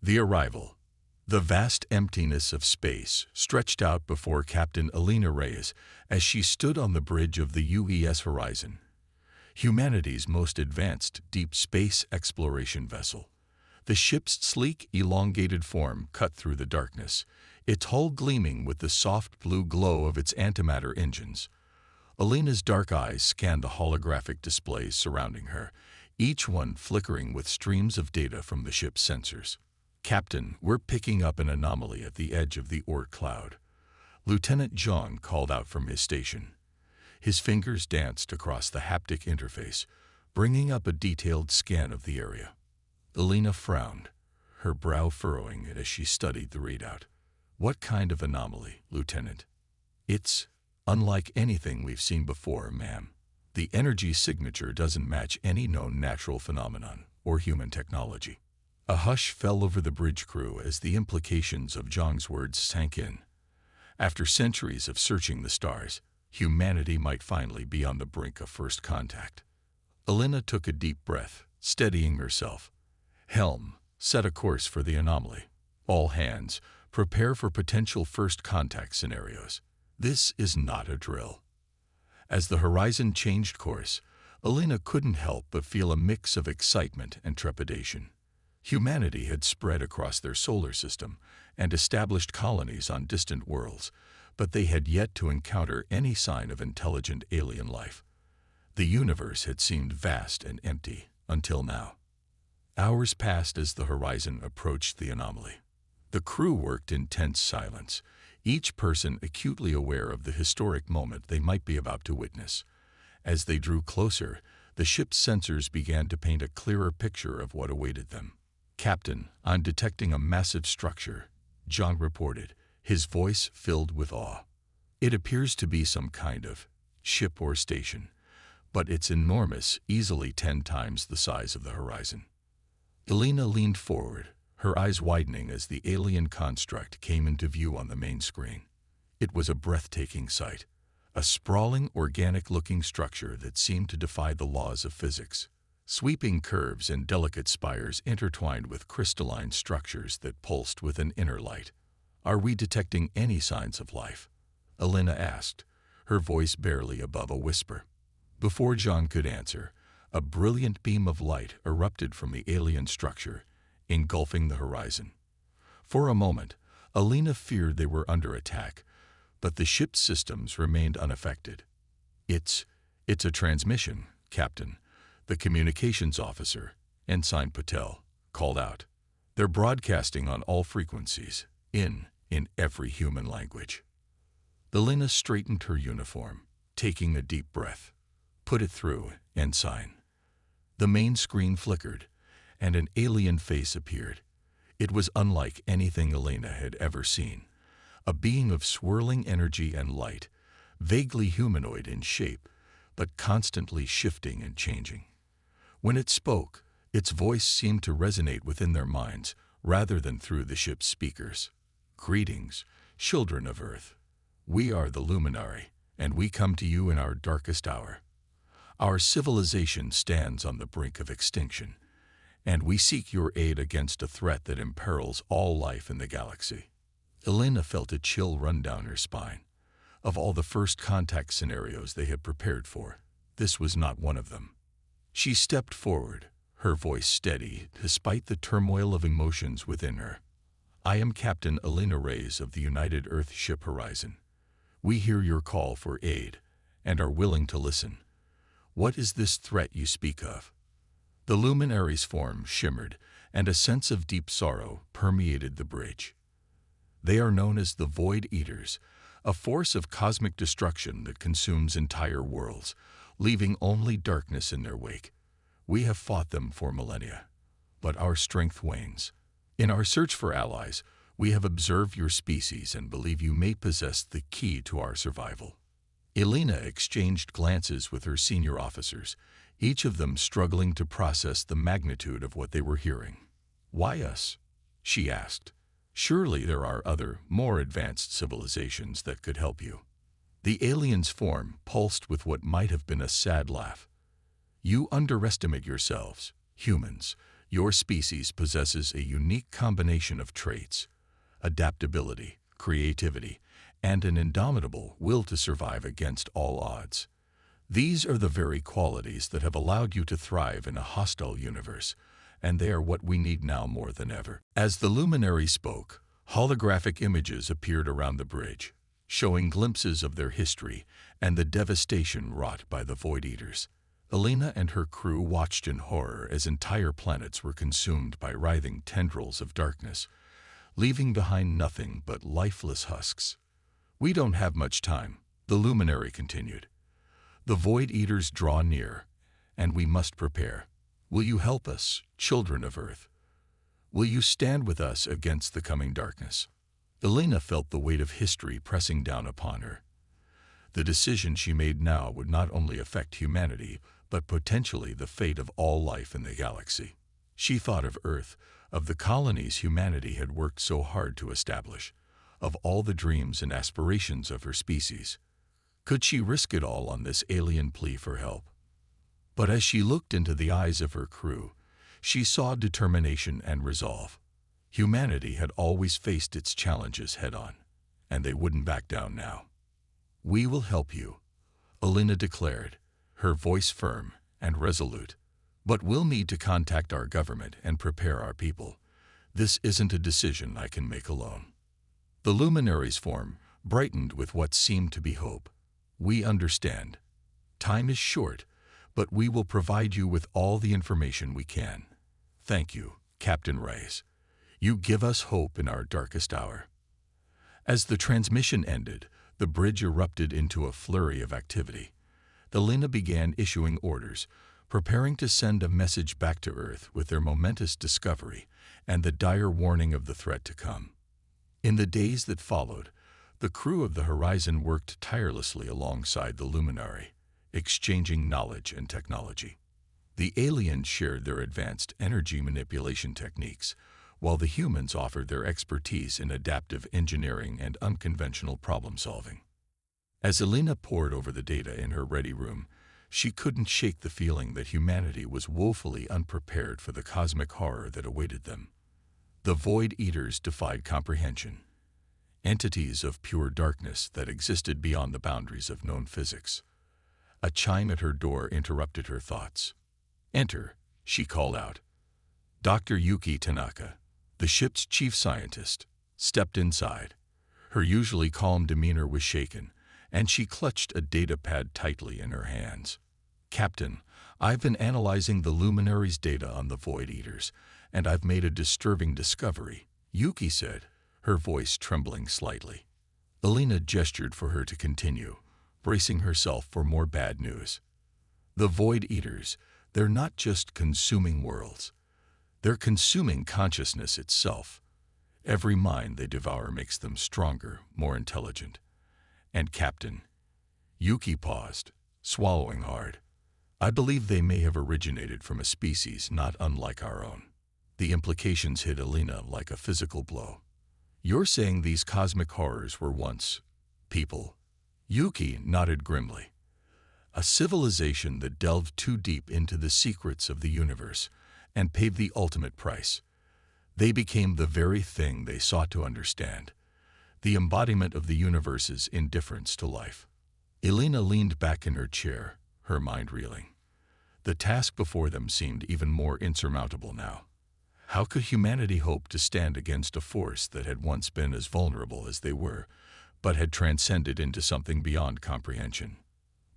The arrival. The vast emptiness of space stretched out before Captain Elena Reyes as she stood on the bridge of the UES Horizon, humanity's most advanced deep space exploration vessel. The ship's sleek, elongated form cut through the darkness, its hull gleaming with the soft blue glow of its antimatter engines. Elena's dark eyes scanned the holographic displays surrounding her, each one flickering with streams of data from the ship's sensors. "Captain, we're picking up an anomaly at the edge of the Oort cloud," Lieutenant John called out from his station. His fingers danced across the haptic interface, bringing up a detailed scan of the area. Elena frowned, her brow furrowing as she studied the readout. "What kind of anomaly, Lieutenant?" "It's unlike anything we've seen before, ma'am. The energy signature doesn't match any known natural phenomenon or human technology." A hush fell over the bridge crew as the implications of Zhang's words sank in. After centuries of searching the stars, humanity might finally be on the brink of first contact. Elena took a deep breath, steadying herself. "Helm, set a course for the anomaly. All hands, prepare for potential first contact scenarios. This is not a drill." As the horizon changed course, Elena couldn't help but feel a mix of excitement and trepidation. Humanity had spread across their solar system and established colonies on distant worlds, but they had yet to encounter any sign of intelligent alien life. The universe had seemed vast and empty until now. Hours passed as the horizon approached the anomaly. The crew worked in tense silence, each person acutely aware of the historic moment they might be about to witness. As they drew closer, the ship's sensors began to paint a clearer picture of what awaited them. "Captain, I'm detecting a massive structure," John reported, his voice filled with awe. "It appears to be some kind of ship or station, but it's enormous, easily 10 times the size of the horizon." Elena leaned forward, her eyes widening as the alien construct came into view on the main screen. It was a breathtaking sight, a sprawling, organic-looking structure that seemed to defy the laws of physics. Sweeping curves and delicate spires intertwined with crystalline structures that pulsed with an inner light. "Are we detecting any signs of life?" Elena asked, her voice barely above a whisper. Before John could answer, a brilliant beam of light erupted from the alien structure, engulfing the horizon. For a moment, Elena feared they were under attack, but the ship's systems remained unaffected. It's a transmission, Captain," the communications officer, Ensign Patel, called out. "They're broadcasting on all frequencies, in every human language." Elena straightened her uniform, taking a deep breath. "Put it through, Ensign." The main screen flickered, and an alien face appeared. It was unlike anything Elena had ever seen. A being of swirling energy and light, vaguely humanoid in shape, but constantly shifting and changing. When it spoke, its voice seemed to resonate within their minds rather than through the ship's speakers. "Greetings, children of Earth. We are the Luminary, and we come to you in our darkest hour. Our civilization stands on the brink of extinction, and we seek your aid against a threat that imperils all life in the galaxy." Elena felt a chill run down her spine. Of all the first contact scenarios they had prepared for, this was not one of them. She stepped forward, her voice steady despite the turmoil of emotions within her. "I am Captain Elena Reyes of the United Earth Ship Horizon. We hear your call for aid and are willing to listen. What is this threat you speak of?" The luminary's form shimmered, and a sense of deep sorrow permeated the bridge. "They are known as the Void Eaters, a force of cosmic destruction that consumes entire worlds, leaving only darkness in their wake. We have fought them for millennia, but our strength wanes. In our search for allies, we have observed your species and believe you may possess the key to our survival." Elena exchanged glances with her senior officers, each of them struggling to process the magnitude of what they were hearing. "Why us?" she asked. "Surely there are other, more advanced civilizations that could help you." The alien's form pulsed with what might have been a sad laugh. "You underestimate yourselves, humans. Your species possesses a unique combination of traits: adaptability, creativity, and an indomitable will to survive against all odds. These are the very qualities that have allowed you to thrive in a hostile universe, and they are what we need now more than ever. As the luminary spoke, holographic images appeared around the bridge, showing glimpses of their history and the devastation wrought by the Void Eaters. Alina and her crew watched in horror as entire planets were consumed by writhing tendrils of darkness, leaving behind nothing but lifeless husks. "We don't have much time," the luminary continued. "The Void Eaters draw near, and we must prepare. Will you help us, children of Earth? Will you stand with us against the coming darkness?" Alina felt the weight of history pressing down upon her. The decision she made now would not only affect humanity, but potentially the fate of all life in the galaxy. She thought of Earth, of the colonies humanity had worked so hard to establish, of all the dreams and aspirations of her species. Could she risk it all on this alien plea for help? But as she looked into the eyes of her crew, she saw determination and resolve. Humanity had always faced its challenges head-on, and they wouldn't back down now. "We will help you," Alina declared, her voice firm and resolute. "But we'll need to contact our government and prepare our people. This isn't a decision I can make alone." The luminary's form brightened with what seemed to be hope. "We understand. Time is short, but we will provide you with all the information we can. Thank you, Captain Reyes. You give us hope in our darkest hour." As the transmission ended, the bridge erupted into a flurry of activity. Alina began issuing orders, preparing to send a message back to Earth with their momentous discovery and the dire warning of the threat to come. In the days that followed, the crew of the Horizon worked tirelessly alongside the luminary, exchanging knowledge and technology. The aliens shared their advanced energy manipulation techniques, while the humans offered their expertise in adaptive engineering and unconventional problem-solving. As Alina pored over the data in her ready room, she couldn't shake the feeling that humanity was woefully unprepared for the cosmic horror that awaited them. The Void Eaters defied comprehension, entities of pure darkness that existed beyond the boundaries of known physics. A chime at her door interrupted her thoughts. "Enter," she called out. Dr. Yuki Tanaka, the ship's chief scientist, stepped inside. Her usually calm demeanor was shaken, and she clutched a data pad tightly in her hands. "Captain, I've been analyzing the luminary's data on the Void Eaters, and I've made a disturbing discovery," Yuki said, her voice trembling slightly. Alina gestured for her to continue, bracing herself for more bad news. "The Void Eaters, they're not just consuming worlds. They're consuming consciousness itself. Every mind they devour makes them stronger, more intelligent. And Captain," Yuki paused, swallowing hard, "I believe they may have originated from a species not unlike our own." The implications hit Alina like a physical blow. "You're saying these cosmic horrors were once people?" Yuki nodded grimly. "A civilization that delved too deep into the secrets of the universe and paid the ultimate price. They became the very thing they sought to understand, the embodiment of the universe's indifference to life." Alina leaned back in her chair, her mind reeling. The task before them seemed even more insurmountable now. How could humanity hope to stand against a force that had once been as vulnerable as they were, but had transcended into something beyond comprehension?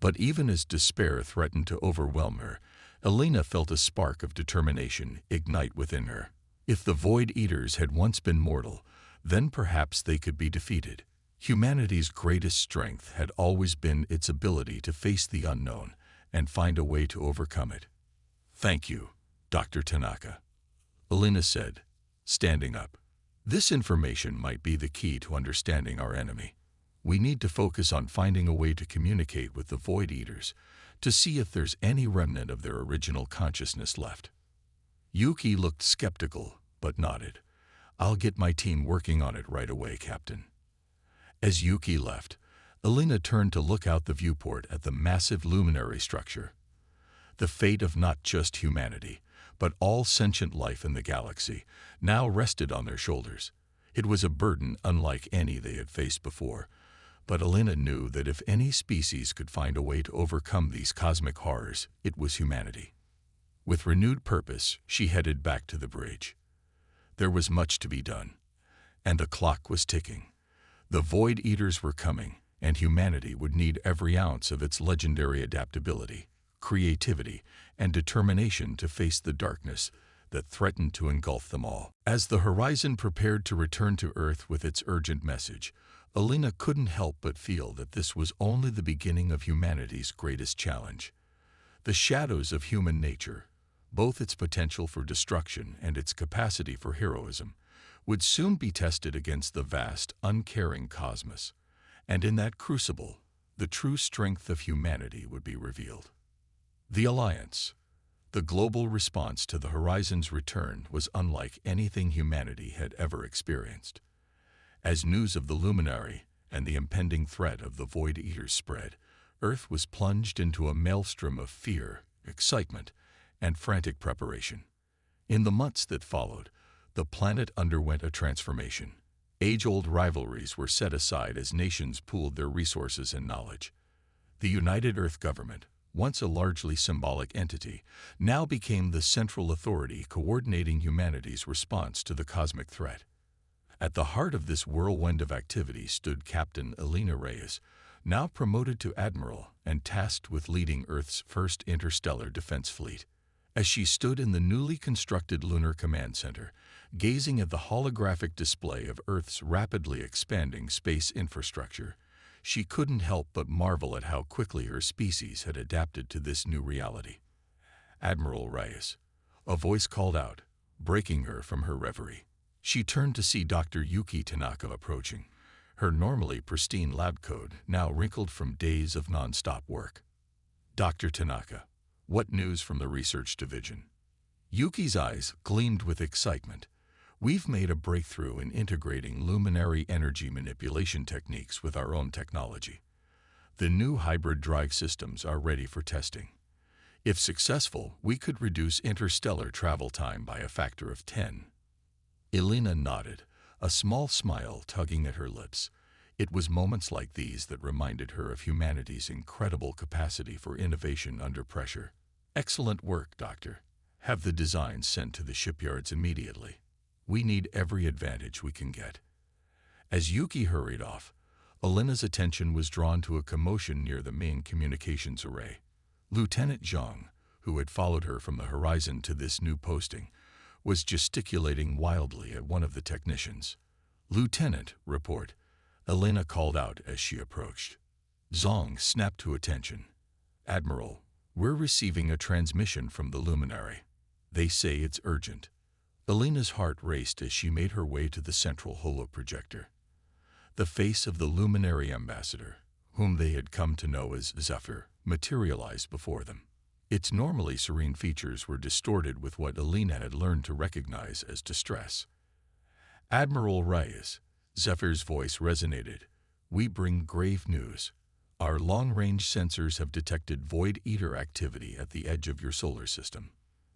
But even as despair threatened to overwhelm her, Alina felt a spark of determination ignite within her. If the Void Eaters had once been mortal, then perhaps they could be defeated. Humanity's greatest strength had always been its ability to face the unknown and find a way to overcome it. "Thank you, Dr. Tanaka," Alina said, standing up. "This information might be the key to understanding our enemy. We need to focus on finding a way to communicate with the Void Eaters to see if there's any remnant of their original consciousness left." Yuki looked skeptical, but nodded. "I'll get my team working on it right away, Captain." As Yuki left, Alina turned to look out the viewport at the massive luminary structure. The fate of not just humanity, but all sentient life in the galaxy now rested on their shoulders. It was a burden unlike any they had faced before, but Alina knew that if any species could find a way to overcome these cosmic horrors, it was humanity. With renewed purpose, she headed back to the bridge. There was much to be done, and the clock was ticking. The Void Eaters were coming, and humanity would need every ounce of its legendary adaptability, creativity, and determination to face the darkness that threatened to engulf them all. As the horizon prepared to return to Earth with its urgent message, Alina couldn't help but feel that this was only the beginning of humanity's greatest challenge. The shadows of human nature, both its potential for destruction and its capacity for heroism, would soon be tested against the vast, uncaring cosmos, and in that crucible, the true strength of humanity would be revealed. The Alliance, the global response to the Horizon's return, was unlike anything humanity had ever experienced. As news of the Luminary and the impending threat of the Void Eaters spread, Earth was plunged into a maelstrom of fear, excitement, and frantic preparation. In the months that followed, the planet underwent a transformation. Age-old rivalries were set aside as nations pooled their resources and knowledge. The United Earth Government, once a largely symbolic entity, now became the central authority coordinating humanity's response to the cosmic threat. At the heart of this whirlwind of activity stood Captain Alina Reyes, now promoted to Admiral and tasked with leading Earth's first interstellar defense fleet. As she stood in the newly constructed Lunar Command Center, gazing at the holographic display of Earth's rapidly expanding space infrastructure, she couldn't help but marvel at how quickly her species had adapted to this new reality. "Admiral Reyes," a voice called out, breaking her from her reverie. She turned to see Dr. Yuki Tanaka approaching, her normally pristine lab coat now wrinkled from days of non-stop work. "Dr. Tanaka, what news from the research division?" Yuki's eyes gleamed with excitement. "We've made a breakthrough in integrating luminary energy manipulation techniques with our own technology. The new hybrid drive systems are ready for testing. If successful, we could reduce interstellar travel time by a factor of 10. Alina nodded, a small smile tugging at her lips. It was moments like these that reminded her of humanity's incredible capacity for innovation under pressure. "Excellent work, Doctor. Have the designs sent to the shipyards immediately. We need every advantage we can get." As Yuki hurried off, Alina's attention was drawn to a commotion near the main communications array. Lieutenant Zhang, who had followed her from the horizon to this new posting, was gesticulating wildly at one of the technicians. "Lieutenant, report," Alina called out as she approached. Zhang snapped to attention. "Admiral, we're receiving a transmission from the Luminary. They say it's urgent." Alina's heart raced as she made her way to the central holoprojector. The face of the Luminary ambassador, whom they had come to know as Zephyr, materialized before them. Its normally serene features were distorted with what Alina had learned to recognize as distress. "Admiral Reyes," Zephyr's voice resonated, "we bring grave news. Our long-range sensors have detected Void Eater activity at the edge of your solar system.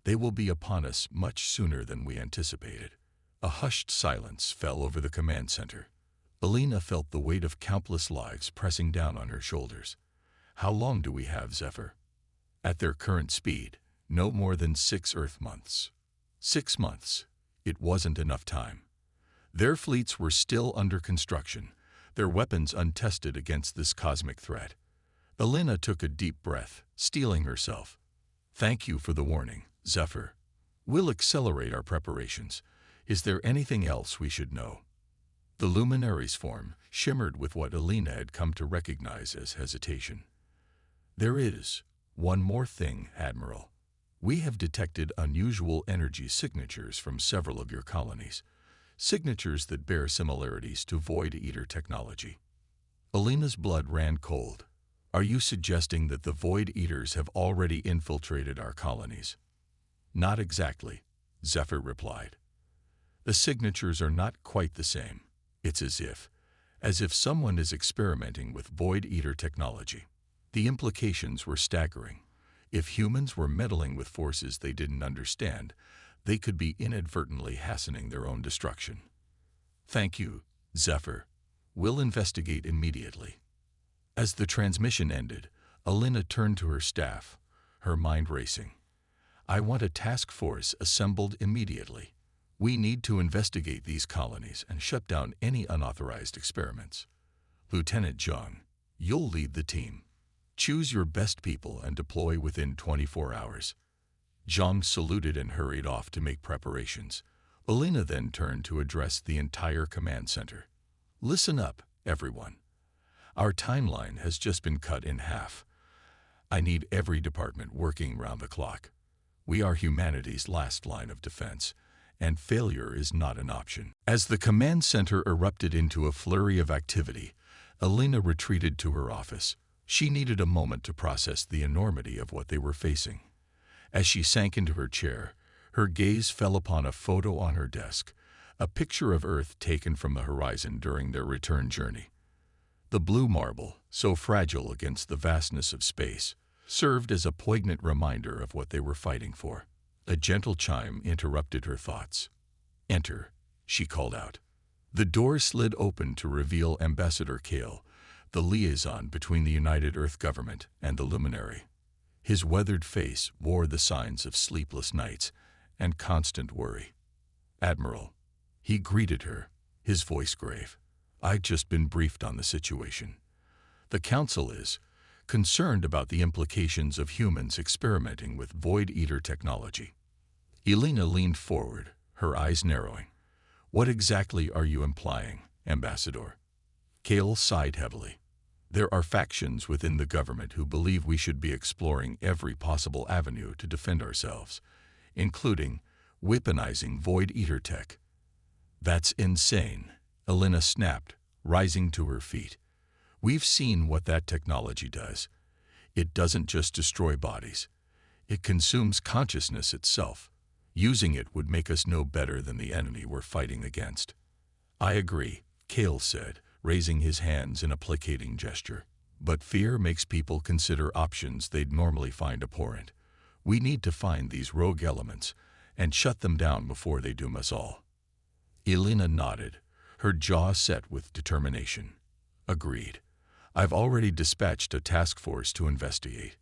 They will be upon us much sooner than we anticipated." A hushed silence fell over the command center. Alina felt the weight of countless lives pressing down on her shoulders. "How long do we have, Zephyr?" "At their current speed, no more than 6 Earth months." 6 months. It wasn't enough time. Their fleets were still under construction, their weapons untested against this cosmic threat. Alina took a deep breath, steeling herself. "Thank you for the warning, Zephyr. We'll accelerate our preparations. Is there anything else we should know?" The Luminary's form shimmered with what Alina had come to recognize as hesitation. "There is one more thing, Admiral. We have detected unusual energy signatures from several of your colonies, signatures that bear similarities to Void Eater technology." Alina's blood ran cold. "Are you suggesting that the Void Eaters have already infiltrated our colonies?" "Not exactly," Zephyr replied. "The signatures are not quite the same. It's as if someone is experimenting with Void Eater technology." The implications were staggering. If humans were meddling with forces they didn't understand, they could be inadvertently hastening their own destruction. Thank you, Zephyr. We'll investigate immediately. As the transmission ended, Alina turned to her staff, her mind racing. I want a task force assembled immediately. We need to investigate these colonies and shut down any unauthorized experiments. Lieutenant Zhang, you'll lead the team. Choose your best people and deploy within 24 hours. Zhang saluted and hurried off to make preparations. Alina then turned to address the entire command center. Listen up, everyone. Our timeline has just been cut in half. I need every department working round the clock. We are humanity's last line of defense, and failure is not an option. As the command center erupted into a flurry of activity, Alina retreated to her office. She needed a moment to process the enormity of what they were facing. As she sank into her chair, her gaze fell upon a photo on her desk, a picture of Earth taken from the horizon during their return journey. The blue marble, so fragile against the vastness of space, served as a poignant reminder of what they were fighting for. A gentle chime interrupted her thoughts. Enter, she called out. The door slid open to reveal Ambassador Kale, the liaison between the United Earth Government and the Luminary. His weathered face wore the signs of sleepless nights and constant worry. Admiral, he greeted her, his voice grave. I'd just been briefed on the situation. The Council is concerned about the implications of humans experimenting with Void Eater technology. Elena leaned forward, her eyes narrowing. What exactly are you implying, Ambassador? Kale sighed heavily. There are factions within the government who believe we should be exploring every possible avenue to defend ourselves, including weaponizing Void Eater tech. That's insane, Elena snapped, rising to her feet. We've seen what that technology does. It doesn't just destroy bodies. It consumes consciousness itself. Using it would make us no better than the enemy we're fighting against. I agree, Kale said, raising his hands in a placating gesture. But fear makes people consider options they'd normally find abhorrent. We need to find these rogue elements and shut them down before they doom us all. Elena nodded, her jaw set with determination. Agreed. I've already dispatched a task force to investigate.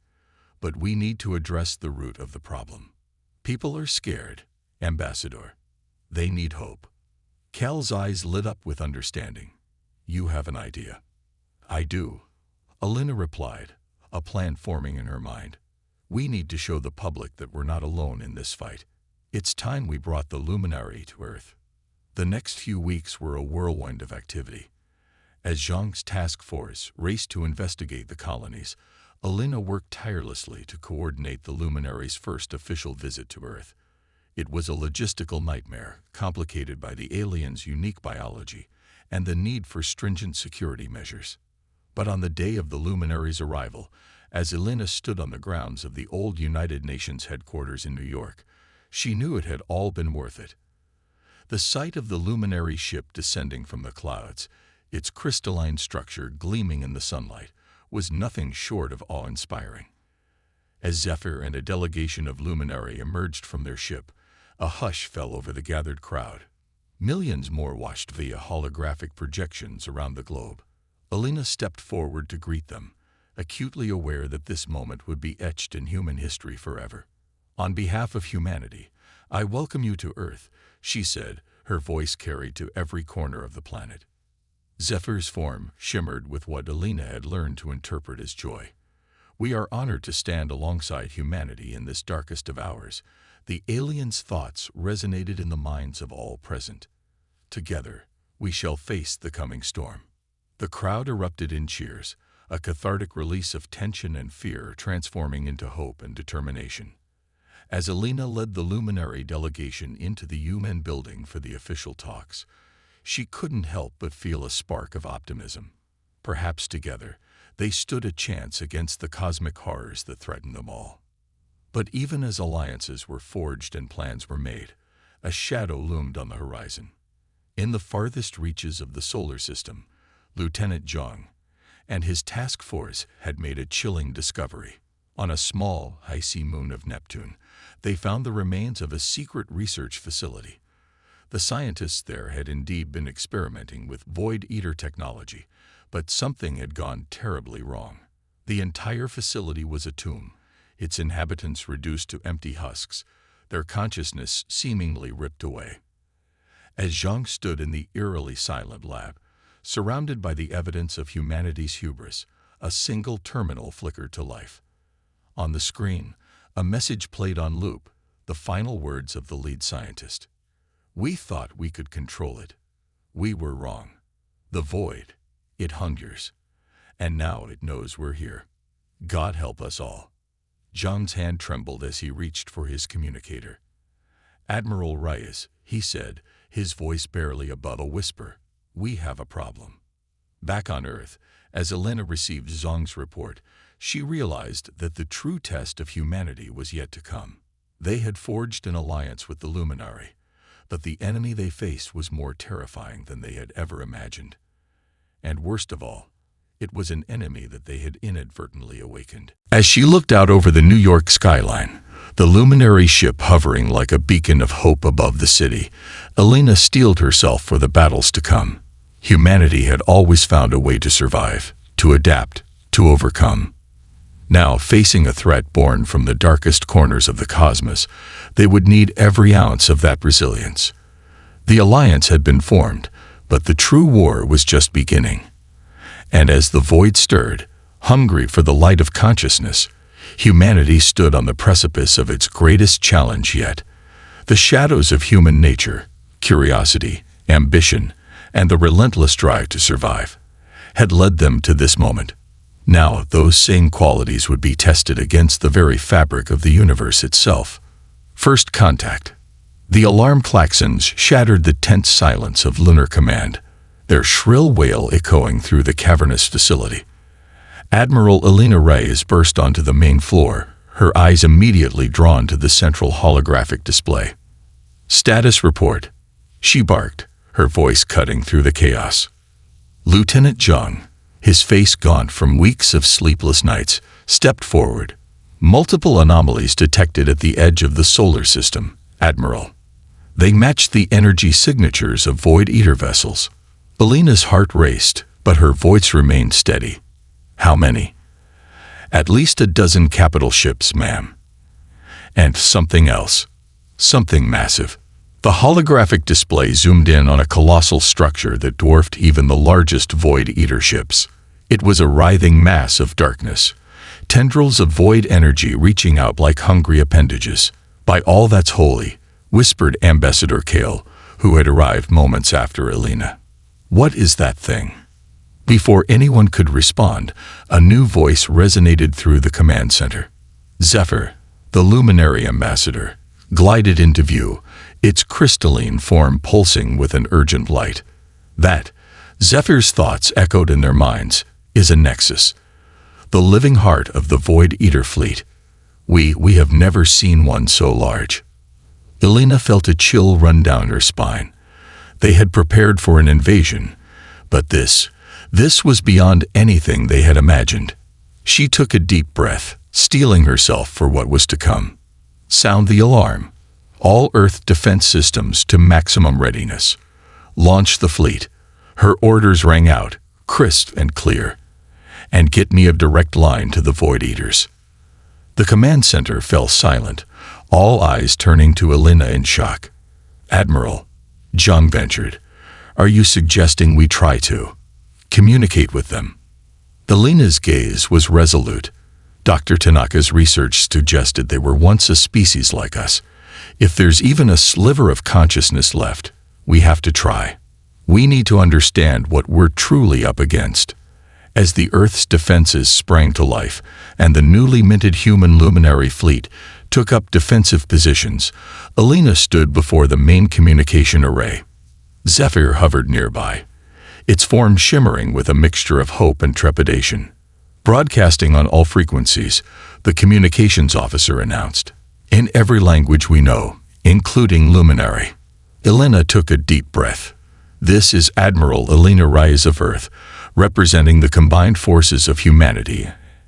But we need to address the root of the problem. People are scared, Ambassador. They need hope. Cal's eyes lit up with understanding. You have an idea. I do, Alina replied, a plan forming in her mind. We need to show the public that we're not alone in this fight. It's time we brought the Luminary to Earth. The next few weeks were a whirlwind of activity. As Zhang's task force raced to investigate the colonies, Alina worked tirelessly to coordinate the Luminary's first official visit to Earth. It was a logistical nightmare, complicated by the aliens' unique biology and the need for stringent security measures. But on the day of the Luminary's arrival, as Elena stood on the grounds of the old United Nations headquarters in New York, she knew it had all been worth it. The sight of the Luminary ship descending from the clouds, its crystalline structure gleaming in the sunlight, was nothing short of awe-inspiring. As Zephyr and a delegation of Luminary emerged from their ship, a hush fell over the gathered crowd. Millions more watched via holographic projections around the globe. Alina stepped forward to greet them, acutely aware that this moment would be etched in human history forever. On behalf of humanity, I welcome you to Earth, she said, her voice carried to every corner of the planet. Zephyr's form shimmered with what Alina had learned to interpret as joy. We are honored to stand alongside humanity in this darkest of hours. The aliens' thoughts resonated in the minds of all present. Together, we shall face the coming storm. The crowd erupted in cheers, a cathartic release of tension and fear transforming into hope and determination. As Alina led the Luminary delegation into the UN building for the official talks, she couldn't help but feel a spark of optimism. Perhaps together, they stood a chance against the cosmic horrors that threatened them all. But even as alliances were forged and plans were made, a shadow loomed on the horizon. In the farthest reaches of the solar system, Lieutenant Zhang and his task force had made a chilling discovery. On a small, icy moon of Neptune, they found the remains of a secret research facility. The scientists there had indeed been experimenting with Void Eater technology, but something had gone terribly wrong. The entire facility was a tomb, its inhabitants reduced to empty husks, their consciousness seemingly ripped away. As Zhang stood in the eerily silent lab, surrounded by the evidence of humanity's hubris, a single terminal flickered to life. On the screen, a message played on loop, the final words of the lead scientist. "We thought we could control it. We were wrong. The void, it hungers. And now it knows we're here. God help us all." Zhang's hand trembled as he reached for his communicator. "Admiral Reyes," he said, his voice barely above a whisper, "we have a problem." Back on Earth, as Elena received Zhang's report, she realized that the true test of humanity was yet to come. They had forged an alliance with the Luminary, but the enemy they faced was more terrifying than they had ever imagined. And worst of all, it was an enemy that they had inadvertently awakened. As she looked out over the New York skyline, the Luminary ship hovering like a beacon of hope above the city, Elena steeled herself for the battles to come. Humanity had always found a way to survive, to adapt, to overcome. Now, facing a threat born from the darkest corners of the cosmos, they would need every ounce of that resilience. The alliance had been formed, but the true war was just beginning. And as the void stirred, hungry for the light of consciousness, humanity stood on the precipice of its greatest challenge yet. The shadows of human nature, curiosity, ambition, and the relentless drive to survive, had led them to this moment. Now those same qualities would be tested against the very fabric of the universe itself. First contact. The alarm klaxons shattered the tense silence of Lunar Command, their shrill wail echoing through the cavernous facility. Admiral Elena Reyes burst onto the main floor, her eyes immediately drawn to the central holographic display. "Status report," she barked, her voice cutting through the chaos. Lieutenant Zhang, his face gaunt from weeks of sleepless nights, stepped forward. "Multiple anomalies detected at the edge of the solar system, Admiral. They matched the energy signatures of Void Eater vessels." Elena's heart raced, but her voice remained steady. "How many?" "At least a dozen capital ships, ma'am. And something else. Something massive." The holographic display zoomed in on a colossal structure that dwarfed even the largest Void Eater ships. It was a writhing mass of darkness, tendrils of void energy reaching out like hungry appendages. "By all that's holy," whispered Ambassador Kale, who had arrived moments after Elena. "What is that thing?" Before anyone could respond, a new voice resonated through the command center. Zephyr, the Luminary ambassador, glided into view, its crystalline form pulsing with an urgent light. That, Zephyr's thoughts echoed in their minds, is a nexus, the living heart of the Void Eater fleet. We have never seen one so large." Elena felt a chill run down her spine. They had prepared for an invasion, but this was beyond anything they had imagined. She took a deep breath, steeling herself for what was to come. "Sound the alarm. All Earth defense systems to maximum readiness. Launch the fleet." Her orders rang out, crisp and clear. "And get me a direct line to the Void Eaters." The command center fell silent, all eyes turning to Elena in shock. "Admiral," Zhang ventured, "are you suggesting we try to communicate with them?" Elena's gaze was resolute. "Dr. Tanaka's research suggested they were once a species like us. If there's even a sliver of consciousness left, we have to try. We need to understand what we're truly up against." As the Earth's defenses sprang to life, and the newly minted human luminary fleet took up defensive positions, Elena stood before the main communication array. Zephyr hovered nearby, its form shimmering with a mixture of hope and trepidation. Broadcasting on all frequencies, the communications officer announced, "In every language we know, including Luminary." Elena took a deep breath. "This is Admiral Elena Reyes of Earth, representing the combined forces of humanity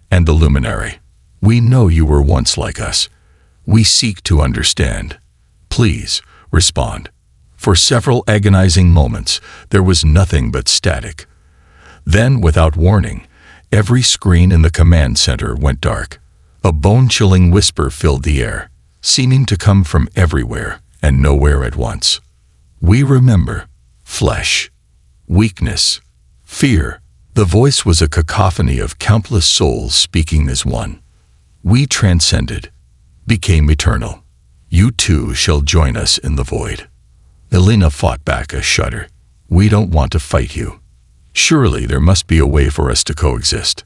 and the Luminary. We know you were once like us. We seek to understand. Please, respond." For several agonizing moments, there was nothing but static. Then, without warning, every screen in the command center went dark. A bone-chilling whisper filled the air, seeming to come from everywhere and nowhere at once. "We remember. Flesh. Weakness. Fear." The voice was a cacophony of countless souls speaking as one. "We transcended, became eternal. You too shall join us in the void." Elena fought back a shudder. "We don't want to fight you. Surely there must be a way for us to coexist."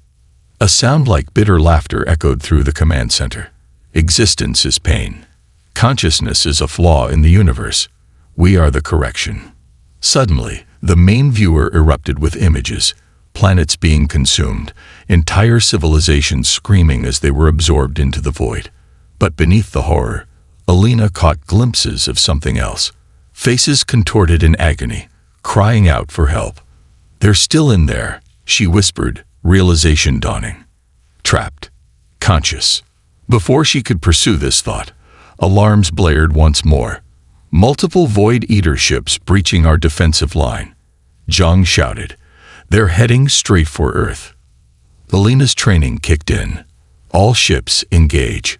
A sound like bitter laughter echoed through the command center. "Existence is pain. Consciousness is a flaw in the universe. We are the correction." Suddenly, the main viewer erupted with images, planets being consumed, entire civilizations screaming as they were absorbed into the void. But beneath the horror, Elena caught glimpses of something else. Faces contorted in agony, crying out for help. "They're still in there," she whispered, realization dawning. "Trapped. Conscious." Before she could pursue this thought, alarms blared once more. "Multiple Void Eater ships breaching our defensive line." Zhang shouted. "They're heading straight for Earth." Elena's training kicked in. "All ships engage.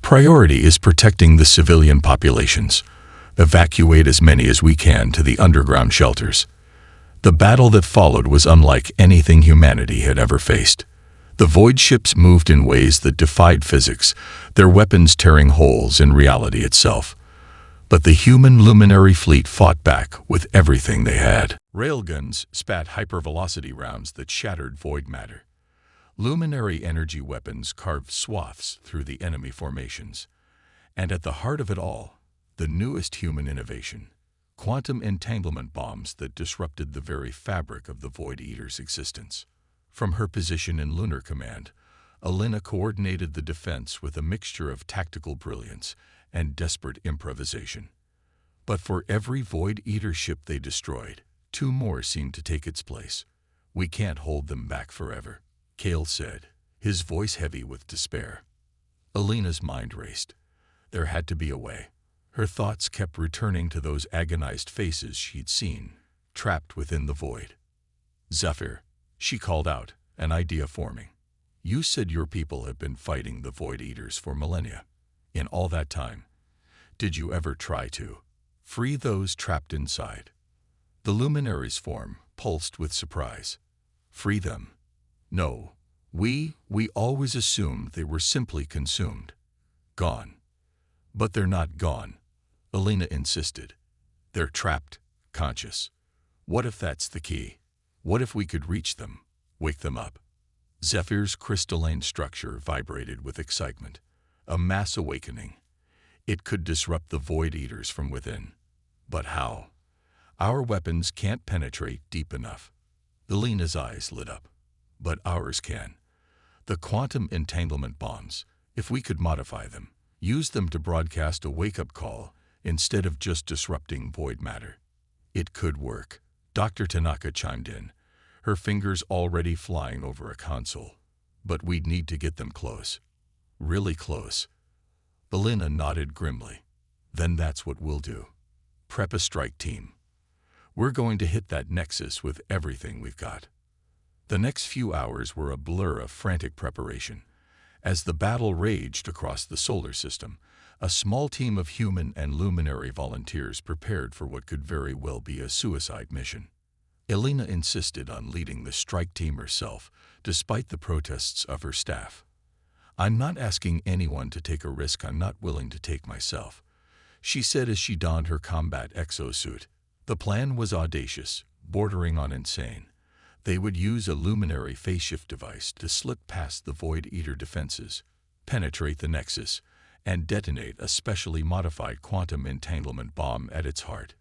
Priority is protecting the civilian populations. Evacuate as many as we can to the underground shelters." The battle that followed was unlike anything humanity had ever faced. The void ships moved in ways that defied physics, their weapons tearing holes in reality itself. But the human luminary fleet fought back with everything they had. Railguns spat hypervelocity rounds that shattered void matter. Luminary energy weapons carved swaths through the enemy formations. And at the heart of it all, the newest human innovation, quantum entanglement bombs that disrupted the very fabric of the Void Eater's existence. From her position in Lunar Command, Elena coordinated the defense with a mixture of tactical brilliance and desperate improvisation. But for every Void Eater ship they destroyed, two more seemed to take its place. "We can't hold them back forever," Kale said, his voice heavy with despair. Elena's mind raced. There had to be a way. Her thoughts kept returning to those agonized faces she'd seen, trapped within the void. "Zephyr," she called out, an idea forming. "You said your people have been fighting the Void Eaters for millennia. In all that time, did you ever try to free those trapped inside?" The luminary's form pulsed with surprise. "Free them? No. We always assumed they were simply consumed. Gone. But they're not gone," Elena insisted. "They're trapped, conscious. What if that's the key? What if we could reach them, wake them up?" Zephyr's crystalline structure vibrated with excitement. A mass awakening. It could disrupt the Void Eaters from within. But how? "Our weapons can't penetrate deep enough." Elena's eyes lit up. "But ours can. The quantum entanglement bombs, if we could modify them, use them to broadcast a wake-up call instead of just disrupting void matter." "It could work," Dr. Tanaka chimed in, her fingers already flying over a console. "But we'd need to get them close. Really close." Elena nodded grimly. "Then that's what we'll do. Prep a strike team. We're going to hit that nexus with everything we've got." The next few hours were a blur of frantic preparation. As the battle raged across the solar system, a small team of human and luminary volunteers prepared for what could very well be a suicide mission. Elena insisted on leading the strike team herself, despite the protests of her staff. "I'm not asking anyone to take a risk I'm not willing to take myself," she said as she donned her combat exosuit. The plan was audacious, bordering on insane. They would use a luminary phase-shift device to slip past the Void Eater defenses, penetrate the nexus, and detonate a specially modified quantum entanglement bomb at its heart.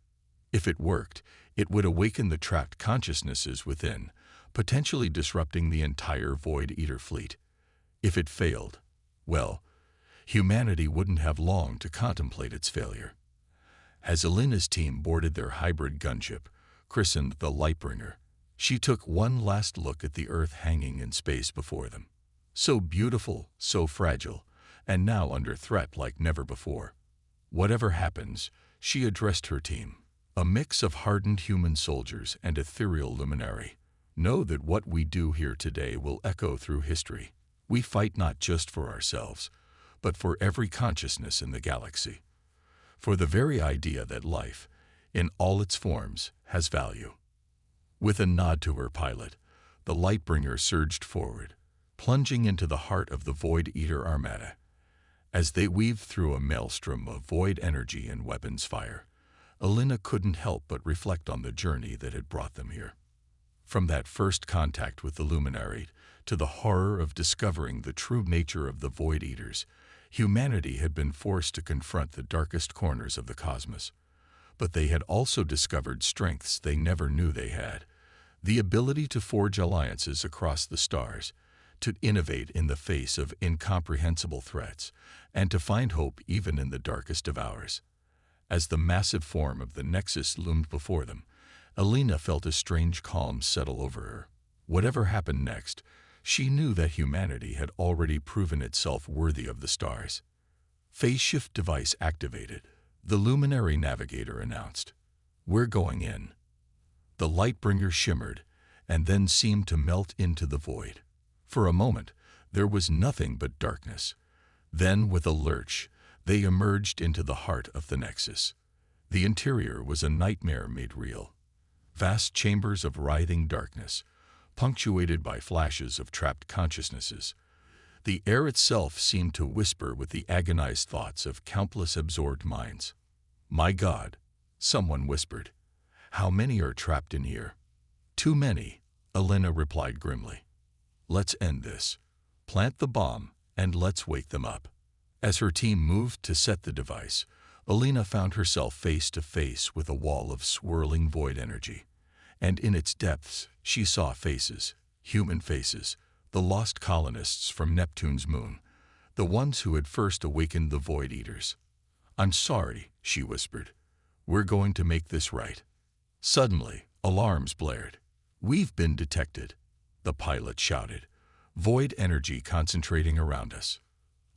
If it worked, it would awaken the trapped consciousnesses within, potentially disrupting the entire Void Eater fleet. If it failed, well, humanity wouldn't have long to contemplate its failure. As Elena's team boarded their hybrid gunship, christened the Lightbringer, she took one last look at the Earth hanging in space before them. So beautiful, so fragile, and now under threat like never before. Whatever happens, she addressed her team, a mix of hardened human soldiers and ethereal luminary. Know that what we do here today will echo through history. We fight not just for ourselves, but for every consciousness in the galaxy. For the very idea that life, in all its forms, has value. With a nod to her pilot, the Lightbringer surged forward, plunging into the heart of the Void Eater Armada. As they weaved through a maelstrom of void energy and weapons fire, Alina couldn't help but reflect on the journey that had brought them here. From that first contact with the Luminary to the horror of discovering the true nature of the Void Eaters, humanity had been forced to confront the darkest corners of the cosmos. But they had also discovered strengths they never knew they had: the ability to forge alliances across the stars, to innovate in the face of incomprehensible threats, and to find hope even in the darkest of hours. As the massive form of the Nexus loomed before them, Alina felt a strange calm settle over her. Whatever happened next, she knew that humanity had already proven itself worthy of the stars. Phase shift device activated, the Luminary Navigator announced. "We're going in." The Lightbringer shimmered, and then seemed to melt into the void. For a moment, there was nothing but darkness. Then, with a lurch, they emerged into the heart of the Nexus. The interior was a nightmare made real. Vast chambers of writhing darkness, punctuated by flashes of trapped consciousnesses. The air itself seemed to whisper with the agonized thoughts of countless absorbed minds. "My God," someone whispered. "How many are trapped in here?" "Too many," Alina replied grimly. "Let's end this. Plant the bomb, and let's wake them up." As her team moved to set the device, Alina found herself face to face with a wall of swirling void energy. And in its depths, she saw faces, human faces, the lost colonists from Neptune's moon, the ones who had first awakened the Void Eaters. "I'm sorry," she whispered. "We're going to make this right." Suddenly, alarms blared. "We've been detected," the pilot shouted, void energy concentrating around us.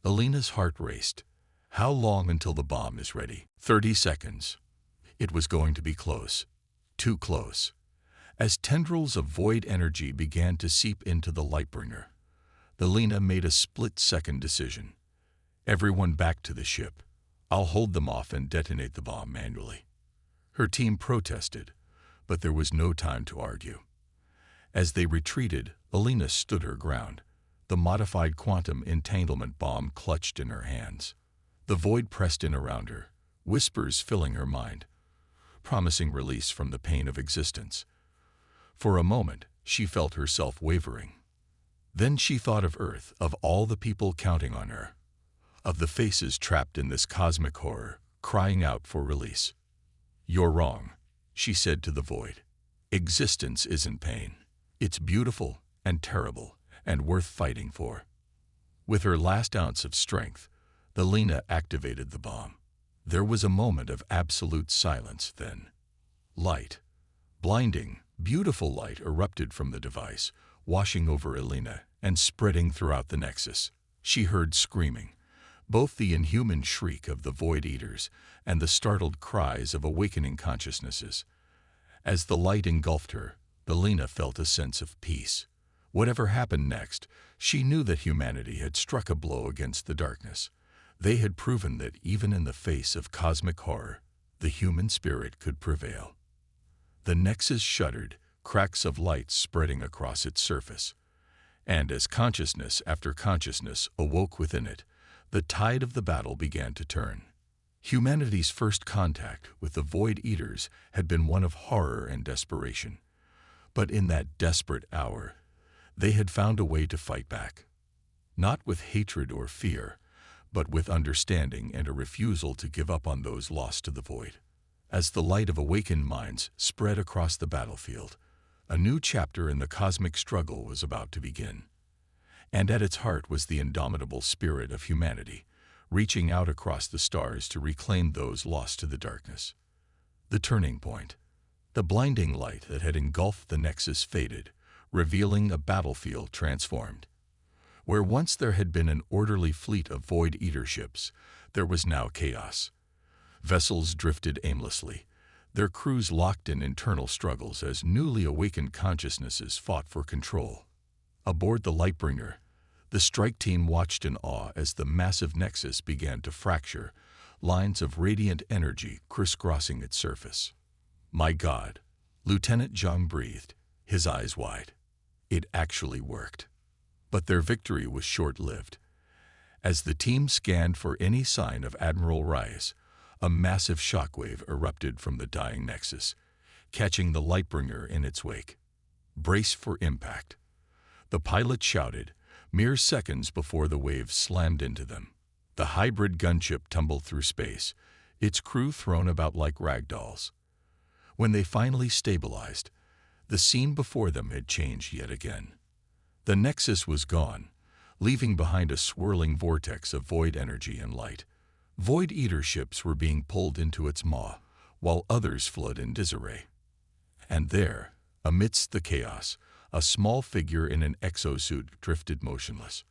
Alina's heart raced. How long until the bomb is ready? 30 seconds. It was going to be close. Too close. As tendrils of void energy began to seep into the Lightbringer, Alina made a split-second decision. "Everyone back to the ship. I'll hold them off and detonate the bomb manually." Her team protested, but there was no time to argue. As they retreated, Alina stood her ground, the modified quantum entanglement bomb clutched in her hands. The void pressed in around her, whispers filling her mind, promising release from the pain of existence. For a moment, she felt herself wavering. Then she thought of Earth, of all the people counting on her, of the faces trapped in this cosmic horror, crying out for release. "You're wrong," she said to the void. "Existence isn't pain. It's beautiful and terrible and worth fighting for." With her last ounce of strength, Alina activated the bomb. There was a moment of absolute silence then. Light, blinding, beautiful light erupted from the device, washing over Alina and spreading throughout the Nexus. She heard screaming, both the inhuman shriek of the Void Eaters and the startled cries of awakening consciousnesses. As the light engulfed her, Alina felt a sense of peace. Whatever happened next, she knew that humanity had struck a blow against the darkness. They had proven that even in the face of cosmic horror, the human spirit could prevail. The Nexus shuddered, cracks of light spreading across its surface. And as consciousness after consciousness awoke within it, the tide of the battle began to turn. Humanity's first contact with the Void Eaters had been one of horror and desperation. But in that desperate hour, they had found a way to fight back. Not with hatred or fear, but with understanding and a refusal to give up on those lost to the void. As the light of awakened minds spread across the battlefield, a new chapter in the cosmic struggle was about to begin. And at its heart was the indomitable spirit of humanity, reaching out across the stars to reclaim those lost to the darkness. The turning point. The blinding light that had engulfed the Nexus faded, revealing a battlefield transformed. Where once there had been an orderly fleet of Void Eater ships, there was now chaos. Vessels drifted aimlessly, their crews locked in internal struggles as newly awakened consciousnesses fought for control. Aboard the Lightbringer, the strike team watched in awe as the massive nexus began to fracture, lines of radiant energy crisscrossing its surface. "My God," Lieutenant Zhang breathed, his eyes wide. It actually worked. But their victory was short-lived. As the team scanned for any sign of Admiral Reyes, a massive shockwave erupted from the dying nexus, catching the Lightbringer in its wake. "Brace for impact," the pilot shouted, mere seconds before the wave slammed into them. The hybrid gunship tumbled through space, its crew thrown about like rag dolls. When they finally stabilized, the scene before them had changed yet again. The nexus was gone, leaving behind a swirling vortex of void energy and light. Void Eater ships were being pulled into its maw, while others fled in disarray. And there, amidst the chaos, a small figure in an exosuit drifted motionless.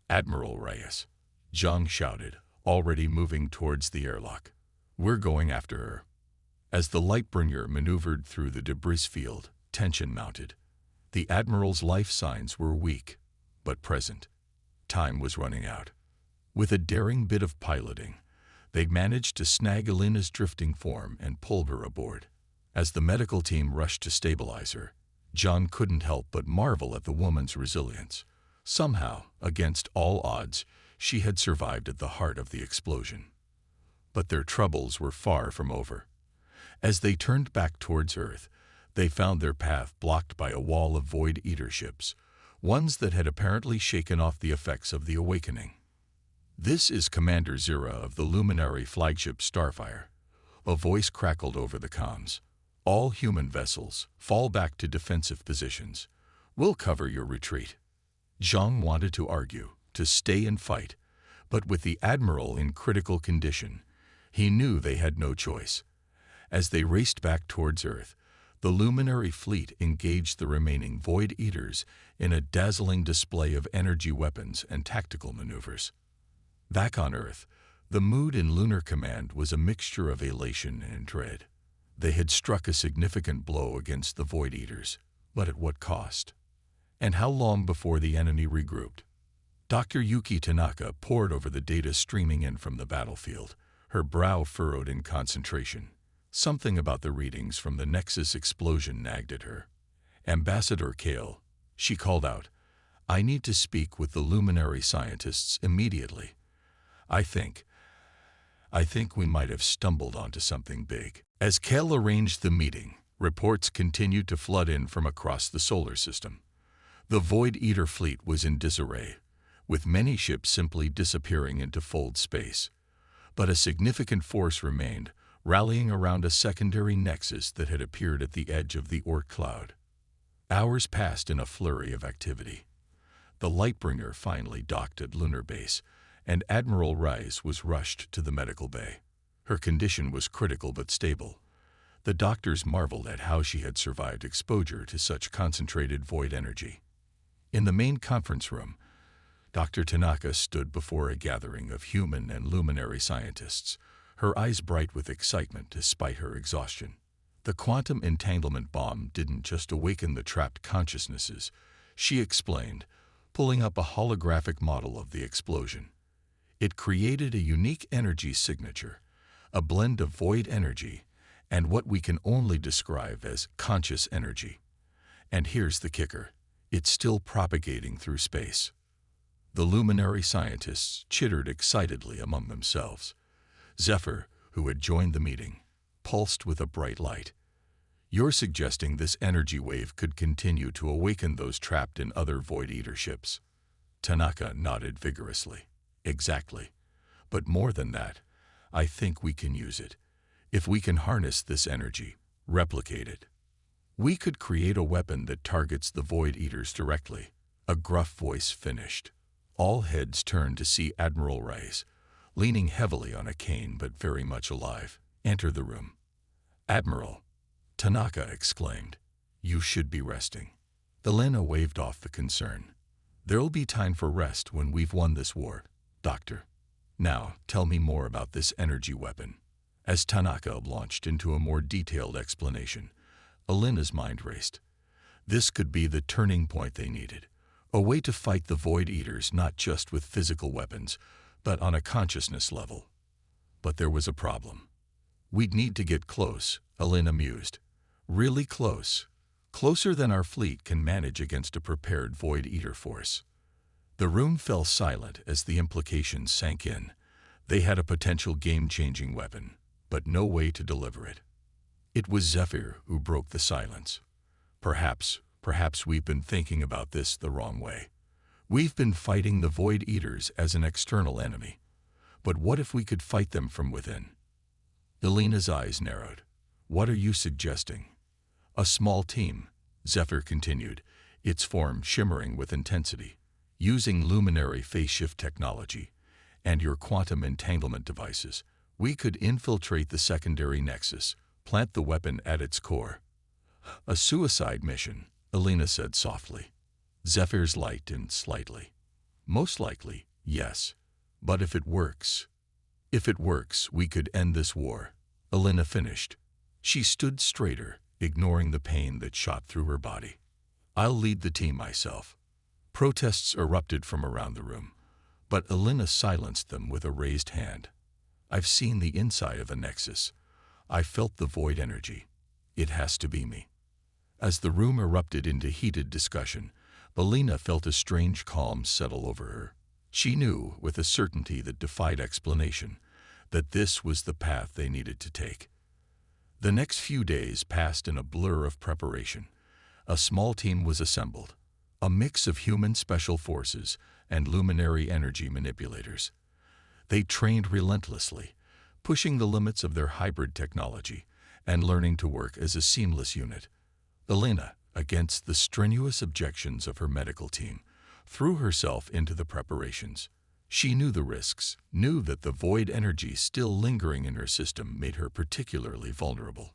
"Admiral Reyes," Zhang shouted, already moving towards the airlock. "We're going after her." As the Lightbringer maneuvered through the debris field, tension mounted. The Admiral's life signs were weak, but present. Time was running out. With a daring bit of piloting, they managed to snag Alina's drifting form and pull her aboard. As the medical team rushed to stabilize her, John couldn't help but marvel at the woman's resilience. Somehow, against all odds, she had survived at the heart of the explosion. But their troubles were far from over. As they turned back towards Earth, they found their path blocked by a wall of Void Eater ships, ones that had apparently shaken off the effects of the awakening. "This is Commander Zira of the Luminary flagship Starfire," a voice crackled over the comms. "All human vessels, fall back to defensive positions. We'll cover your retreat." Zhang wanted to argue, to stay and fight, but with the Admiral in critical condition, he knew they had no choice. As they raced back towards Earth, the Luminary fleet engaged the remaining Void Eaters in a dazzling display of energy weapons and tactical maneuvers. Back on Earth, the mood in Lunar Command was a mixture of elation and dread. They had struck a significant blow against the Void Eaters, but at what cost? And how long before the enemy regrouped? Dr. Yuki Tanaka pored over the data streaming in from the battlefield, her brow furrowed in concentration. Something about the readings from the Nexus explosion nagged at her. "Ambassador Kale," she called out, "I need to speak with the Luminary scientists immediately. I think we might have stumbled onto something big." As Kale arranged the meeting, reports continued to flood in from across the solar system. The Void Eater fleet was in disarray, with many ships simply disappearing into fold space. But a significant force remained, rallying around a secondary nexus that had appeared at the edge of the Orc cloud. Hours passed in a flurry of activity. The Lightbringer finally docked at Lunar Base, and Admiral Reyes was rushed to the medical bay. Her condition was critical but stable. The doctors marveled at how she had survived exposure to such concentrated void energy. In the main conference room, Dr. Tanaka stood before a gathering of human and luminary scientists, her eyes bright with excitement despite her exhaustion. The quantum entanglement bomb didn't just awaken the trapped consciousnesses, she explained, pulling up a holographic model of the explosion. It created a unique energy signature, a blend of void energy and what we can only describe as conscious energy. And here's the kicker, it's still propagating through space. The luminary scientists chittered excitedly among themselves. Zephyr, who had joined the meeting, pulsed with a bright light. "You're suggesting this energy wave could continue to awaken those trapped in other Void Eater ships?" Tanaka nodded vigorously. "Exactly. But more than that, I think we can use it. If we can harness this energy, replicate it, we could create a weapon that targets the Void Eaters directly." A gruff voice finished. All heads turned to see Admiral Reyes, leaning heavily on a cane but very much alive, enter the room. "Admiral," Tanaka exclaimed, "you should be resting." Elena waved off the concern. There'll be time for rest when we've won this war, Doctor. Now, tell me more about this energy weapon. As Tanaka launched into a more detailed explanation, Alina's mind raced. This could be the turning point they needed, a way to fight the Void Eaters not just with physical weapons, but on a consciousness level. But there was a problem. We'd need to get close, Alina mused. Really close. Closer than our fleet can manage against a prepared Void Eater force. The room fell silent as the implications sank in. They had a potential game-changing weapon, but no way to deliver it. It was Zephyr who broke the silence. Perhaps we've been thinking about this the wrong way. We've been fighting the Void Eaters as an external enemy. But what if we could fight them from within? Alina's eyes narrowed. What are you suggesting? A small team, Zephyr continued, its form shimmering with intensity, using luminary phase shift technology and your quantum entanglement devices. We could infiltrate the secondary nexus, plant the weapon at its core. A suicide mission, Alina said softly. Zephyr's lightened slightly. Most likely, yes. But if it works, we could end this war, Alina finished. She stood straighter, ignoring the pain that shot through her body. I'll lead the team myself. Protests erupted from around the room, but Alina silenced them with a raised hand. I've seen the inside of a nexus. I felt the void energy. It has to be me. As the room erupted into heated discussion, Alina felt a strange calm settle over her. She knew, with a certainty that defied explanation, that this was the path they needed to take. The next few days passed in a blur of preparation. A small team was assembled, a mix of human special forces and luminary energy manipulators. They trained relentlessly, pushing the limits of their hybrid technology and learning to work as a seamless unit. Alina, against the strenuous objections of her medical team, threw herself into the preparations. She knew the risks, knew that the void energy still lingering in her system made her particularly vulnerable.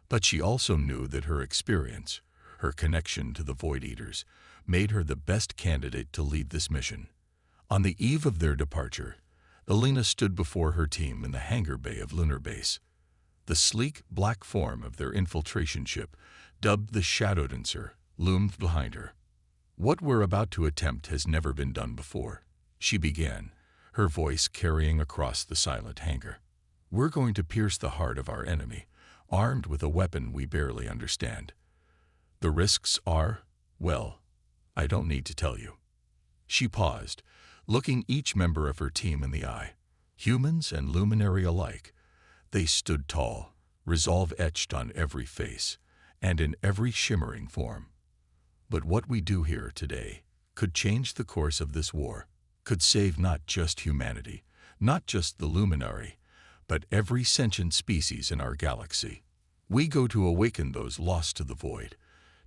But she also knew that her experience, her connection to the Void Eaters, made her the best candidate to lead this mission. On the eve of their departure, Alina stood before her team in the hangar bay of Lunar Base. The sleek, black form of their infiltration ship, dubbed the Shadow Dancer, loomed behind her. What we're about to attempt has never been done before, she began, her voice carrying across the silent hangar. We're going to pierce the heart of our enemy, armed with a weapon we barely understand. The risks are, well, I don't need to tell you. She paused, looking each member of her team in the eye. Humans and luminary alike. They stood tall, resolve etched on every face, and in every shimmering form. But what we do here today could change the course of this war, could save not just humanity, not just the luminary, but every sentient species in our galaxy. We go to awaken those lost to the void,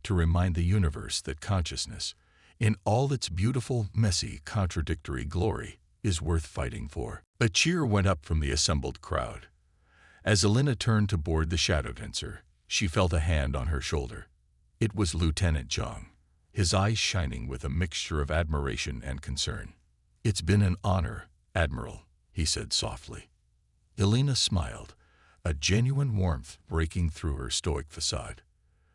to remind the universe that consciousness, in all its beautiful, messy, contradictory glory, is worth fighting for. A cheer went up from the assembled crowd. As Alina turned to board the Shadow Dancer, she felt a hand on her shoulder. It was Lieutenant Zhang, his eyes shining with a mixture of admiration and concern. It's been an honor, Admiral, he said softly. Alina smiled, a genuine warmth breaking through her stoic facade.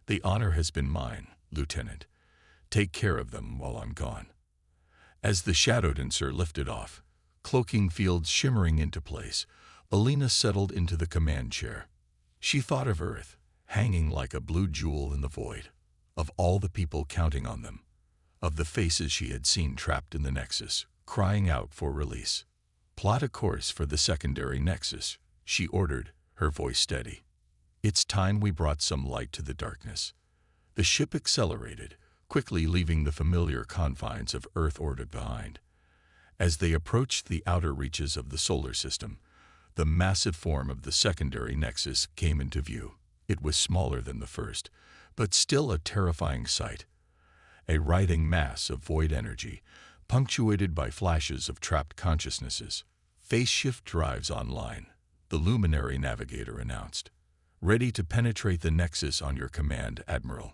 The honor has been mine, Lieutenant. Take care of them while I'm gone. As the Shadow Dancer lifted off, cloaking fields shimmering into place, Alina settled into the command chair. She thought of Earth, hanging like a blue jewel in the void, of all the people counting on them, of the faces she had seen trapped in the Nexus, crying out for release. Plot a course for the secondary Nexus, she ordered, her voice steady. It's time we brought some light to the darkness. The ship accelerated, quickly leaving the familiar confines of Earth orbit behind. As they approached the outer reaches of the solar system, the massive form of the secondary Nexus came into view. It was smaller than the first, but still a terrifying sight. A writhing mass of void energy, punctuated by flashes of trapped consciousnesses. Phase shift drives online, the luminary navigator announced. Ready to penetrate the Nexus on your command, Admiral.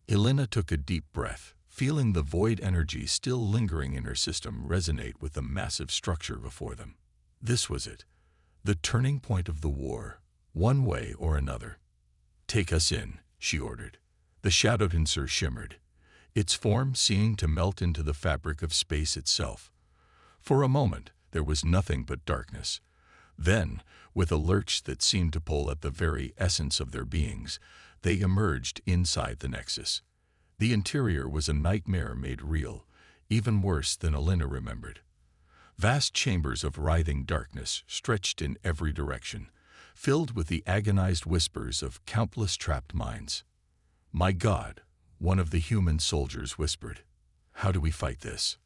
Alina took a deep breath, feeling the void energy still lingering in her system resonate with the massive structure before them. This was it, the turning point of the war, one way or another. "Take us in," she ordered. The shadow dancer shimmered, its form seeming to melt into the fabric of space itself. For a moment, there was nothing but darkness. Then, with a lurch that seemed to pull at the very essence of their beings, they emerged inside the Nexus. The interior was a nightmare made real, even worse than Elena remembered. Vast chambers of writhing darkness stretched in every direction, filled with the agonized whispers of countless trapped minds. "My God," one of the human soldiers whispered. "How do we fight this?"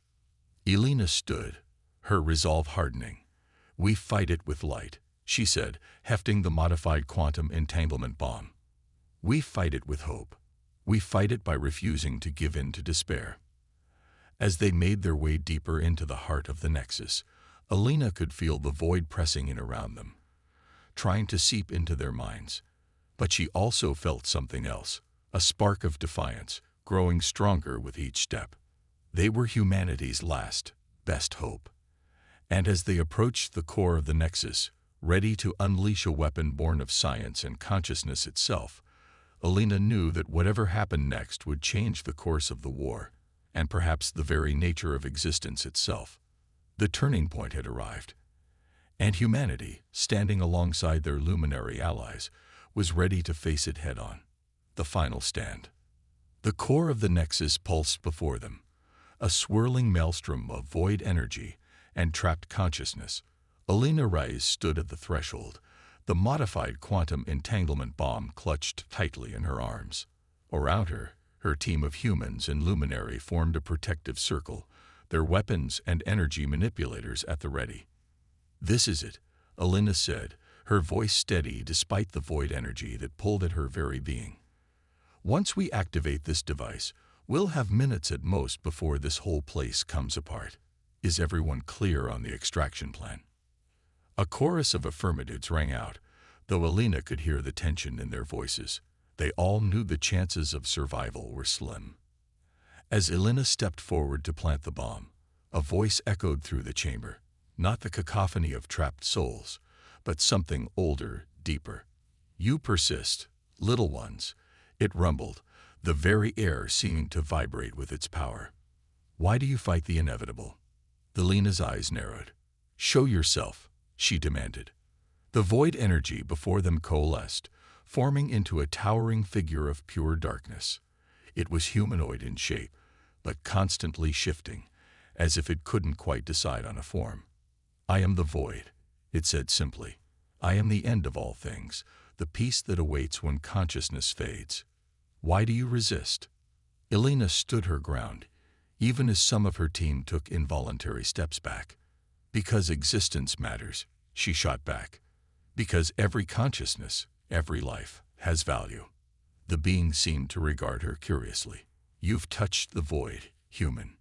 Elena stood, her resolve hardening. "We fight it with light," she said, hefting the modified quantum entanglement bomb. "We fight it with hope. We fight it by refusing to give in to despair." As they made their way deeper into the heart of the Nexus, Elena could feel the void pressing in around them, trying to seep into their minds. But she also felt something else, a spark of defiance, growing stronger with each step. They were humanity's last, best hope. And as they approached the core of the Nexus, ready to unleash a weapon born of science and consciousness itself, Elena knew that whatever happened next would change the course of the war, and perhaps the very nature of existence itself. The turning point had arrived, and humanity, standing alongside their luminary allies, was ready to face it head-on. The final stand. The core of the Nexus pulsed before them, a swirling maelstrom of void energy and trapped consciousness. Elena Reyes stood at the threshold, the modified quantum entanglement bomb clutched tightly in her arms. Around her, her team of humans and luminary formed a protective circle, their weapons and energy manipulators at the ready. "This is it," Elena said, her voice steady despite the void energy that pulled at her very being. "Once we activate this device, we'll have minutes at most before this whole place comes apart. Is everyone clear on the extraction plan?" A chorus of affirmatives rang out, though Elena could hear the tension in their voices. They all knew the chances of survival were slim. As Elena stepped forward to plant the bomb, a voice echoed through the chamber, not the cacophony of trapped souls, but something older, deeper. "You persist, little ones," it rumbled, the very air seeming to vibrate with its power. "Why do you fight the inevitable?" Elena's eyes narrowed. "Show yourself," she demanded. The void energy before them coalesced, forming into a towering figure of pure darkness. It was humanoid in shape, but constantly shifting, as if it couldn't quite decide on a form. "I am the void," it said simply. "I am the end of all things, the peace that awaits when consciousness fades. Why do you resist?" Elena stood her ground, even as some of her team took involuntary steps back. "Because existence matters," she shot back. "Because every consciousness, every life, has value." The being seemed to regard her curiously. "You've touched the void, human.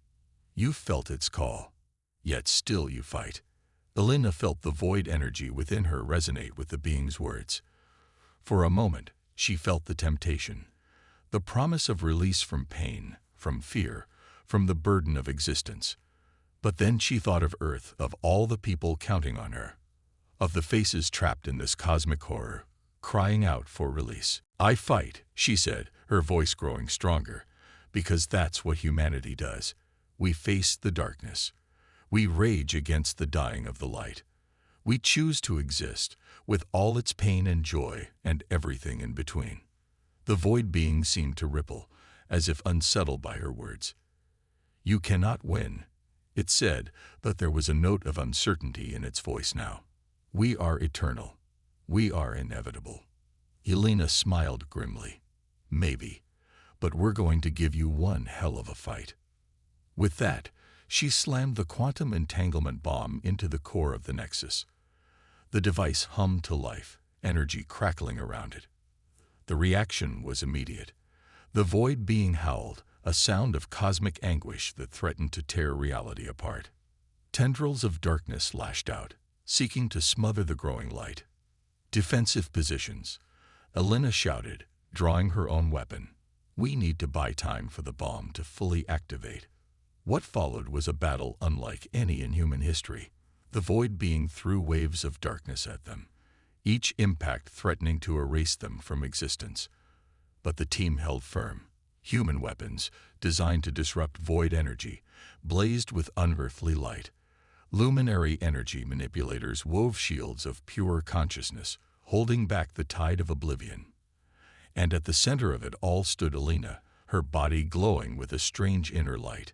You've felt its call. Yet still you fight." Elena felt the void energy within her resonate with the being's words. For a moment, she felt the temptation, the promise of release from pain, from fear, from the burden of existence. But then she thought of Earth, of all the people counting on her, of the faces trapped in this cosmic horror, crying out for release. "I fight," she said, her voice growing stronger, "because that's what humanity does. We face the darkness. We rage against the dying of the light. We choose to exist, with all its pain and joy and everything in between." The void being seemed to ripple, as if unsettled by her words. "You cannot win," it said, but there was a note of uncertainty in its voice now. "We are eternal. We are inevitable." Elena smiled grimly. "Maybe, but we're going to give you one hell of a fight." With that, she slammed the quantum entanglement bomb into the core of the Nexus. The device hummed to life, energy crackling around it. The reaction was immediate. The void being howled, a sound of cosmic anguish that threatened to tear reality apart. Tendrils of darkness lashed out, seeking to smother the growing light. "Defensive positions," Elena shouted, drawing her own weapon. We need to buy time for the bomb to fully activate. What followed was a battle unlike any in human history. The void being threw waves of darkness at them, each impact threatening to erase them from existence. But the team held firm. Human weapons, designed to disrupt void energy, blazed with unearthly light. Luminary energy manipulators wove shields of pure consciousness, holding back the tide of oblivion. And at the center of it all stood Alina, her body glowing with a strange inner light.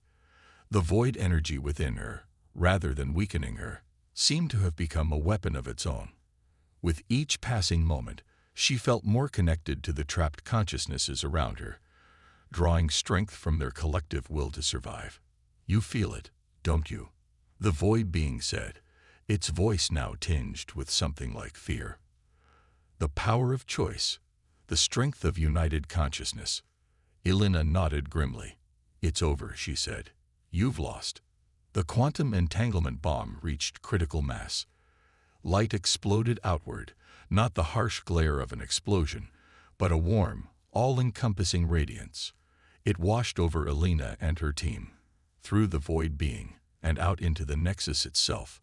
The void energy within her, rather than weakening her, seemed to have become a weapon of its own. With each passing moment, she felt more connected to the trapped consciousnesses around her, drawing strength from their collective will to survive. "You feel it, don't you?" the void being said, its voice now tinged with something like fear. "The power of choice, the strength of united consciousness." Elena nodded grimly. "It's over," she said. "You've lost." The quantum entanglement bomb reached critical mass. Light exploded outward, not the harsh glare of an explosion, but a warm, all-encompassing radiance. It washed over Elena and her team, through the void being, and out into the nexus itself.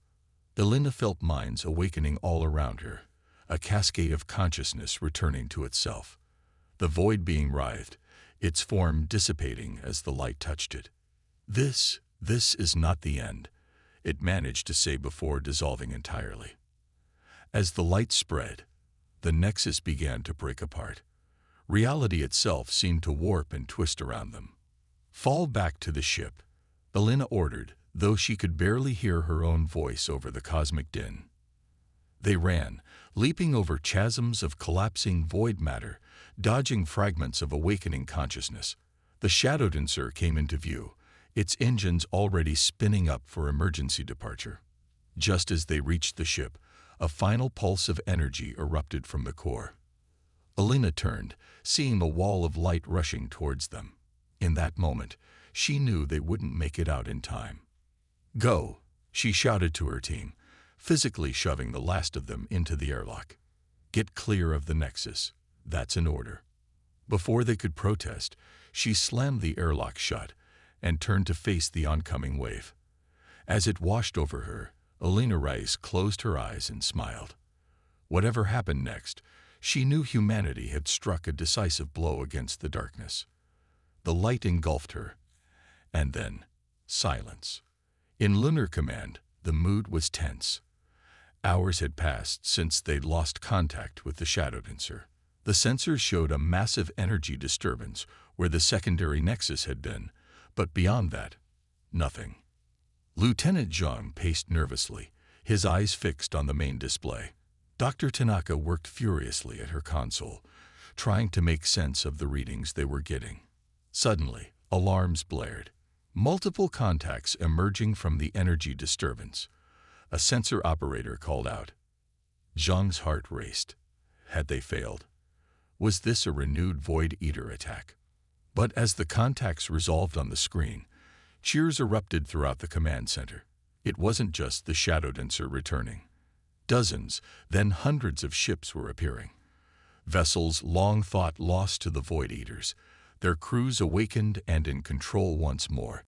Elena felt minds awakening all around her, a cascade of consciousness returning to itself. The void being writhed, its form dissipating as the light touched it. This is not the end," it managed to say before dissolving entirely. As the light spread, the nexus began to break apart. Reality itself seemed to warp and twist around them. "Fall back to the ship," Elena ordered, though she could barely hear her own voice over the cosmic din. They ran, leaping over chasms of collapsing void matter, dodging fragments of awakening consciousness. The shadow dancer came into view, its engines already spinning up for emergency departure. Just as they reached the ship, a final pulse of energy erupted from the core. Elena turned, seeing a wall of light rushing towards them. In that moment, she knew they wouldn't make it out in time. "Go," she shouted to her team, physically shoving the last of them into the airlock. "Get clear of the nexus. That's an order." Before they could protest, she slammed the airlock shut and turned to face the oncoming wave. As it washed over her, Elena Rice closed her eyes and smiled. Whatever happened next, she knew humanity had struck a decisive blow against the darkness. The light engulfed her, and then silence. In Lunar Command, the mood was tense. Hours had passed since they'd lost contact with the Shadow Dancer. The sensors showed a massive energy disturbance where the secondary nexus had been, but beyond that, nothing. Lieutenant Zhang paced nervously, his eyes fixed on the main display. Dr. Tanaka worked furiously at her console, trying to make sense of the readings they were getting. Suddenly, alarms blared. Multiple contacts emerging from the energy disturbance. A sensor operator called out. Zhang's heart raced. Had they failed? Was this a renewed Void Eater attack? But as the contacts resolved on the screen, cheers erupted throughout the command center. It wasn't just the Shadow Dancer returning. Dozens, then hundreds of ships were appearing. Vessels long thought lost to the Void Eaters, their crews awakened and in control once more.